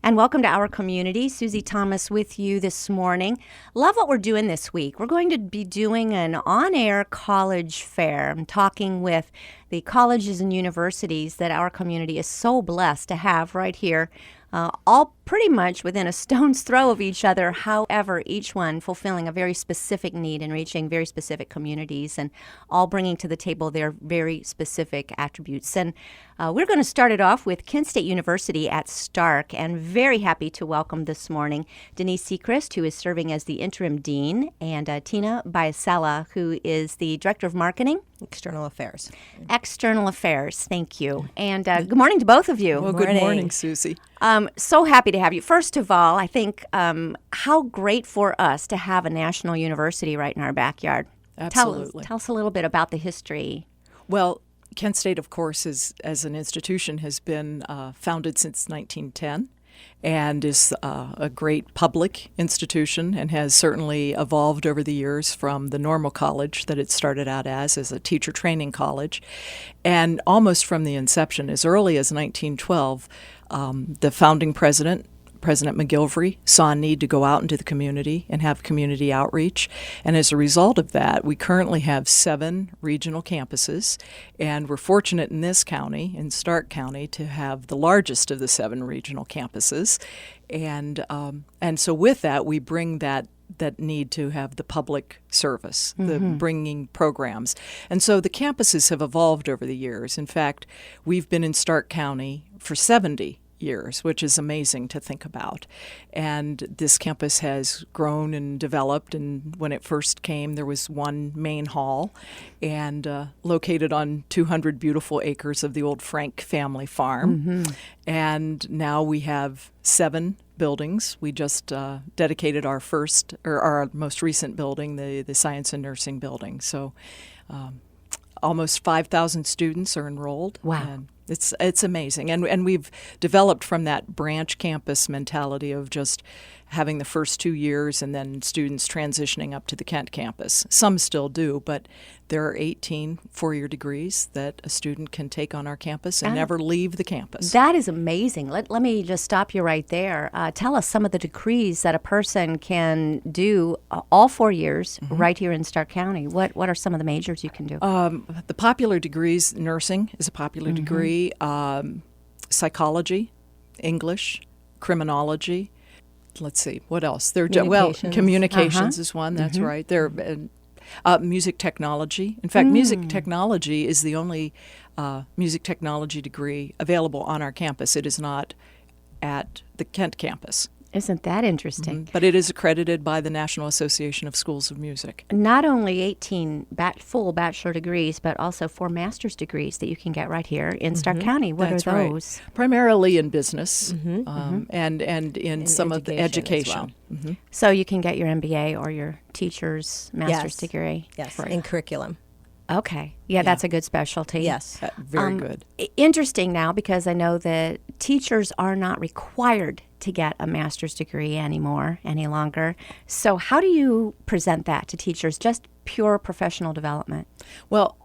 And welcome to our community. Suzie Thomas with you this morning. Love what we're doing this week. We're going to be doing an on-air college fair. I'm talking with the colleges and universities that our community is so blessed to have right here, all pretty much within a stone's throw of each other, however, each one fulfilling a very specific need and reaching very specific communities and all bringing to the table their very specific attributes. And we're going to start it off with Kent State University at Stark, and very happy to welcome this morning Denise Sechrist, who is serving as the interim dean, and Tina Biasella, who is the director of marketing. External Affairs. External Affairs, thank you. And good morning to both of you. Well, good morning, Suzie. So happy to have you. First of all, I think how great for us to have a national university right in our backyard. Absolutely. Tell us a little bit about the history. Well, Kent State, of course, as an institution, has been founded since 1910 and is a great public institution and has certainly evolved over the years from the normal college that it started out as a teacher training college. And almost from the inception, as early as 1912, the founding President McGilvery, saw a need to go out into the community and have community outreach. And as a result of that, we currently have 7 regional campuses. And we're fortunate in this county, in Stark County, to have the largest of the 7 regional campuses. And so with that, we bring that need to have the public service, the bringing programs. And so the campuses have evolved over the years. In fact, we've been in Stark County for 70 years, which is amazing to think about. And this campus has grown and developed. And when it first came, there was one main hall and located on 200 beautiful acres of the old Frank family farm. And now we have 7 buildings. We just dedicated our most recent building, the Science and Nursing building. So almost 5,000 students are enrolled. Wow. And it's amazing. And we've developed from that branch campus mentality of just having the first 2 years and then students transitioning up to the Kent campus. Some still do, but there are 18 four-year degrees that a student can take on our campus and never leave the campus. That is amazing. Let me just stop you right there. Tell us some of the degrees that a person can do all 4 years right here in Stark County. What are some of the majors you can do? The popular degrees, nursing is a popular degree, psychology, English, criminology. Let's see, what else? Communications is one, that's right. Music technology. In fact, music technology is the only music technology degree available on our campus. It is not at the Kent campus. Isn't that interesting? But it is accredited by the National Association of Schools of Music. Not only 18 full bachelor degrees, but also 4 master's degrees that you can get right here in Stark County. What That's are those? Right. Primarily in business and in some of the education. So you can get your MBA or your teacher's master's degree? Yes, in curriculum. Okay. Yeah, that's a good specialty. Yes. Very good. Interesting now, because I know that teachers are not required to get a master's degree any longer. So how do you present that to teachers, just pure professional development? Well,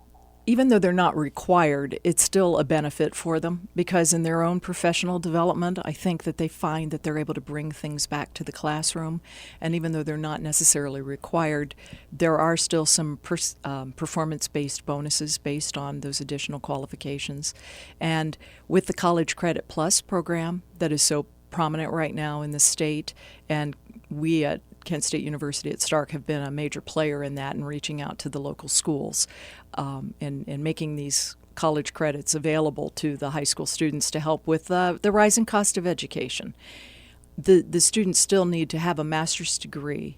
even though they're not required, it's still a benefit for them because in their own professional development, I think that they find that they're able to bring things back to the classroom. And even though they're not necessarily required, there are still some performance-based bonuses based on those additional qualifications. And with the College Credit Plus program that is so prominent right now in the state, and we at Kent State University at Stark have been a major player in that and reaching out to the local schools and making these college credits available to the high school students to help with the rising cost of education. The students still need to have a master's degree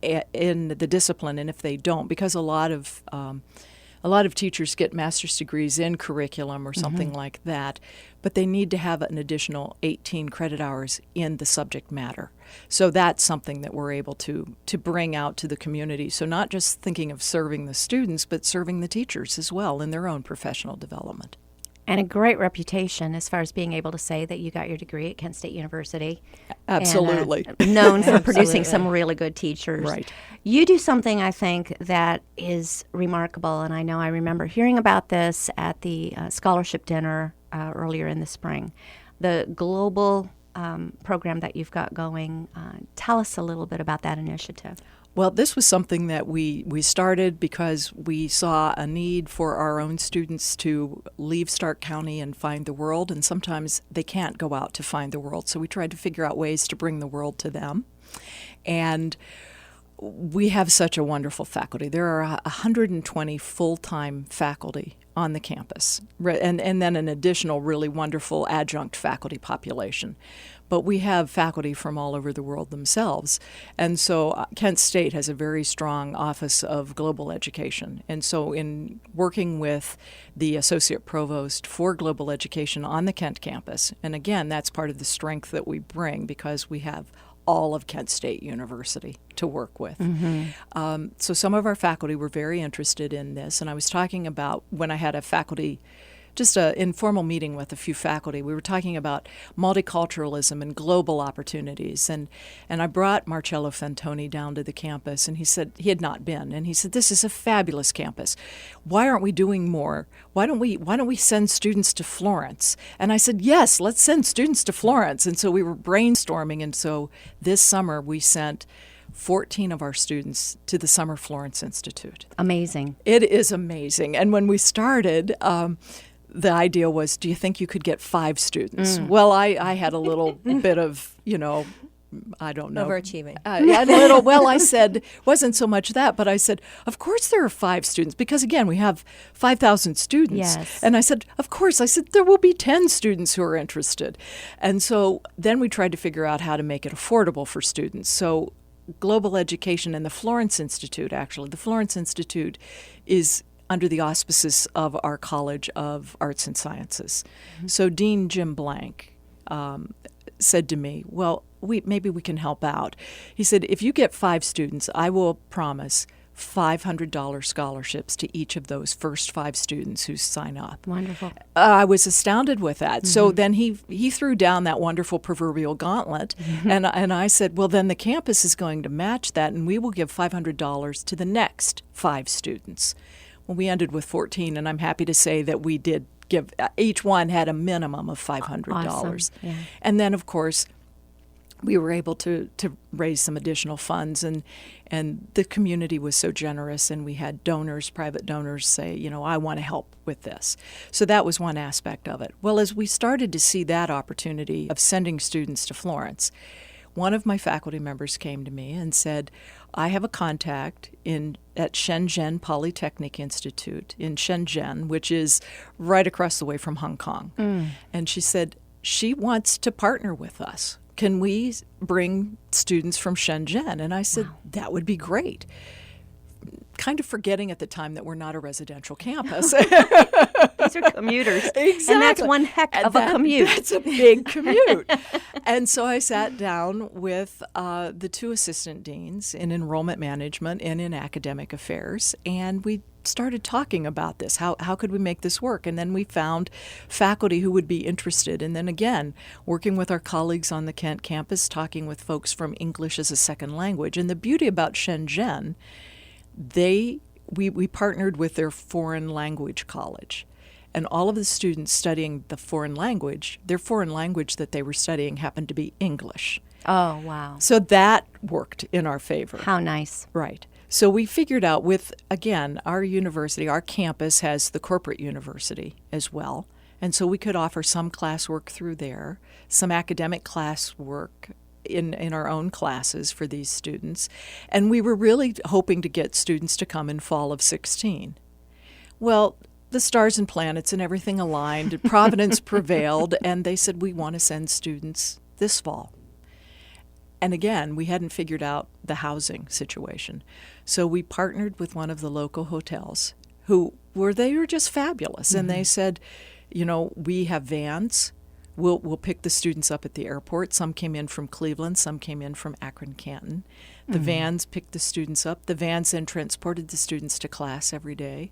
in the discipline, and if they don't, because a lot of teachers get master's degrees in curriculum or something like that, but they need to have an additional 18 credit hours in the subject matter. So that's something that we're able to bring out to the community. So not just thinking of serving the students, but serving the teachers as well in their own professional development. And a great reputation as far as being able to say that you got your degree at Kent State University. Absolutely. And, known for producing some really good teachers. Right. You do something, I think, that is remarkable, and I remember hearing about this at the scholarship dinner earlier in the spring. The global program that you've got going. Tell us a little bit about that initiative. Well, this was something that we started because we saw a need for our own students to leave Stark County and find the world, and sometimes they can't go out to find the world. So we tried to figure out ways to bring the world to them. And we have such a wonderful faculty. There are 120 full-time faculty on the campus, and then an additional really wonderful adjunct faculty population. But we have faculty from all over the world themselves. And so Kent State has a very strong Office of Global Education. And so in working with the Associate Provost for Global Education on the Kent campus, and again, that's part of the strength that we bring because we have all of Kent State University to work with. So some of our faculty were very interested in this, and I was talking about when I had a faculty, just an informal meeting with a few faculty, we were talking about multiculturalism and global opportunities, and I brought Marcello Fantoni down to the campus, and he said he had not been, and he said, this is a fabulous campus. Why aren't we doing more? Why don't we send students to Florence? And I said, yes, let's send students to Florence. And so we were brainstorming, and so this summer we sent 14 of our students to the Summer Florence Institute. Amazing. It is amazing. And when we started, the idea was, do you think you could get 5 students? Well, I had a little bit of, I don't know. Overachieving. Yeah, a little. Well, I said, wasn't so much that, but I said, of course there are 5 students, because again, we have 5,000 students. Yes. And I said, of course. I said, there will be 10 students who are interested. And so then we tried to figure out how to make it affordable for students. So Global Education and the Florence Institute, actually, the Florence Institute is under the auspices of our College of Arts and Sciences. So Dean Jim Blank said to me, well, maybe we can help out. He said, if you get 5 students, I will promise $500 scholarships to each of those first 5 students who sign up. Wonderful. I was astounded with that. So then he threw down that wonderful proverbial gauntlet, and I said, well, then the campus is going to match that, and we will give $500 to the next 5 students. Well, we ended with 14, and I'm happy to say that we did give, each one had a minimum of $500. Awesome. Yeah. And then, of course, we were able to raise some additional funds, and the community was so generous, and we had donors, private donors say, I want to help with this. So that was one aspect of it. Well, as we started to see that opportunity of sending students to Florence, one of my faculty members came to me and said, I have a contact at Shenzhen Polytechnic Institute in Shenzhen, which is right across the way from Hong Kong. And she said, she wants to partner with us. Can we bring students from Shenzhen? And I said, wow, that would be great. Kind of forgetting at the time that we're not a residential campus. These are commuters. Exactly. And that's one heck of a commute. That's a big commute. And so I sat down with the 2 assistant deans in enrollment management and in academic affairs, and we started talking about this. How could we make this work? And then we found faculty who would be interested. And then again, working with our colleagues on the Kent campus, talking with folks from English as a second language. And the beauty about Shenzhen, we partnered with their foreign language college. And all of the students studying the foreign language, their foreign language that they were studying happened to be English. Oh, wow. So that worked in our favor. How nice. Right. So we figured out with, again, our university, our campus has the corporate university as well. And so we could offer some classwork through there, some academic classwork in our own classes for these students. And we were really hoping to get students to come in fall of 16. Well, the stars and planets and everything aligned. Providence prevailed, and they said, we want to send students this fall. And again, we hadn't figured out the housing situation. So we partnered with one of the local hotels they were just fabulous. And they said, we have vans. We'll pick the students up at the airport. Some came in from Cleveland. Some came in from Akron-Canton. The vans picked the students up. The vans then transported the students to class every day.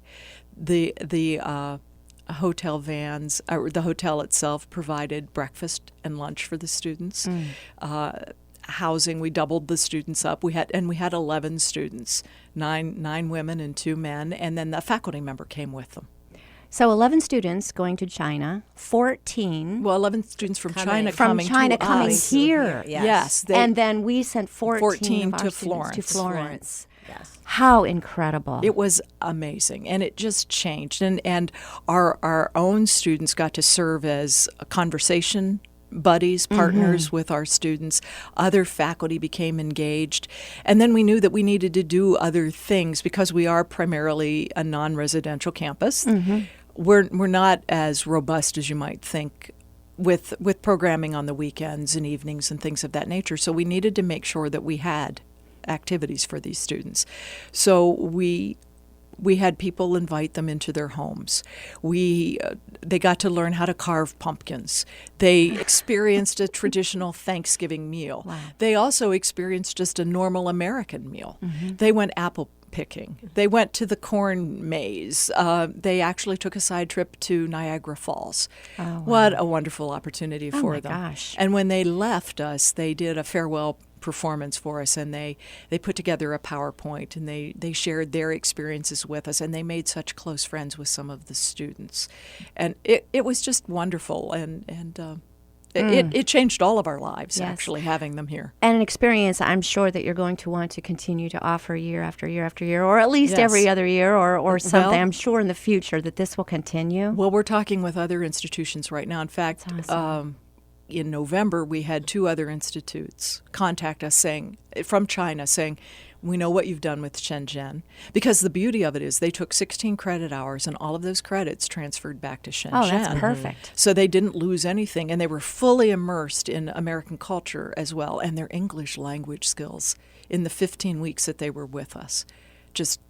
The hotel vans, or the hotel itself, provided breakfast and lunch for the students. Housing, we doubled the students up. We had 11 students, nine women and 2 men, and then the faculty member came with them. So 11 students going to China, 14 Well, 11 students from China from coming China to coming us. here. Yes. And then we sent 14 of our to students to Florence. Florence. Yes. How incredible. It was amazing, and it just changed. And our own students got to serve as a conversation buddies, partners with our students. Other faculty became engaged. And then we knew that we needed to do other things because we are primarily a non-residential campus. We're not as robust as you might think with programming on the weekends and evenings and things of that nature. So we needed to make sure that we had activities for these students. So we had people invite them into their homes. They got to learn how to carve pumpkins. They experienced a traditional Thanksgiving meal. Wow. They also experienced just a normal American meal. They went apple picking. They went to the corn maze. They actually took a side trip to Niagara Falls. Oh, wow. What a wonderful opportunity for my them. gosh. And when they left us, they did a farewell performance for us, and they put together a PowerPoint, and they shared their experiences with us, and they made such close friends with some of the students. And it was just wonderful, and it changed all of our lives, Yes. actually, having them here. And an experience I'm sure that you're going to want to continue to offer year after year after year, or at least Yes. every other year, or something. Well- I'm sure in the future that this will continue. Well, we're talking with other institutions right now. In fact, That's awesome. in November, we had 2 other institutes contact us from China saying, we know what you've done with Shenzhen. Because the beauty of it is they took 16 credit hours, and all of those credits transferred back to Shenzhen. Oh, that's perfect. So they didn't lose anything, and they were fully immersed in American culture as well, and their English language skills in the 15 weeks that they were with us just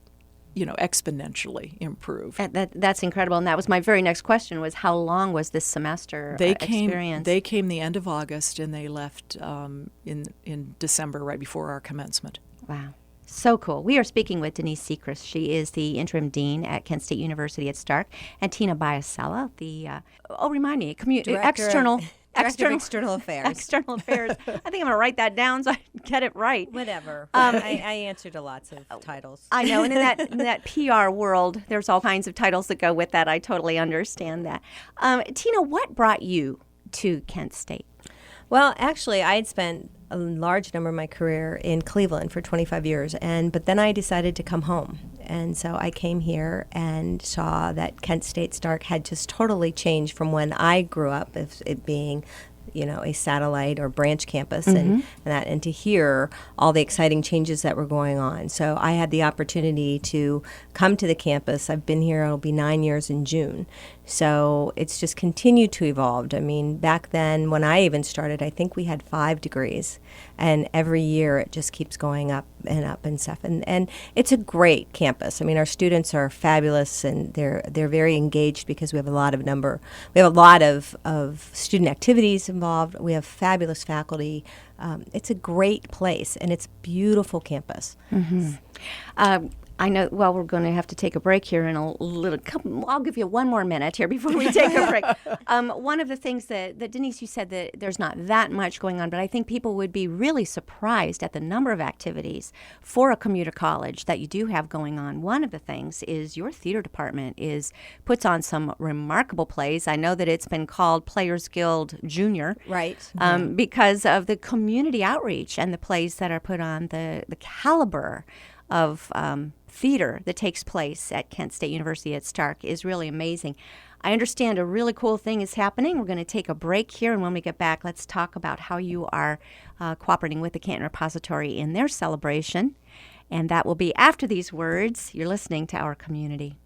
exponentially improved. That's incredible. And that was my very next question: was how long was this semester experience? They came the end of August, and they left in December, right before our commencement. Wow. So cool. We are speaking with Denise Sechrist. She is the interim dean at Kent State University at Stark, and Tina Biasella, the remind me, external Director of External Affairs. External Affairs. I think I'm going to write that down so I get it right. Whatever. I answer to lots of titles. I know, and in that PR world, there's all kinds of titles that go with that. I totally understand that. Tina, what brought you to Kent State? Well, actually, I had spent a large number of my career in Cleveland for 25 years, but then I decided to come home. And so I came here and saw that Kent State Stark had just totally changed from when I grew up, as it being a satellite or branch campus, and to hear all the exciting changes that were going on. So I had the opportunity to come to the campus. I've been here, it'll be 9 years in June. So it's just continued to evolve. I mean, back then when I even started, I think we had 5 degrees, and every year it just keeps going up and stuff. And it's a great campus. I mean, our students are fabulous, and they're very engaged because we have a lot of student activities involved. We have fabulous faculty. It's a great place, and it's a beautiful campus. I know, well, we're going to have to take a break here in a little I'll give you one more minute here before we take a break. One of the things that Denise, you said that there's not that much going on, but I think people would be really surprised at the number of activities for a commuter college that you do have going on. One of the things is your theater department puts on some remarkable plays. I know that it's been called Players Guild Junior. Right. Because of the community outreach and the plays that are put on, the caliber of theater that takes place at Kent State University at Stark is really amazing. I understand a really cool thing is happening. We're going to take a break here, and when we get back, let's talk about how you are cooperating with the Canton Repository in their celebration, and that will be after these words. You're listening to Our Community.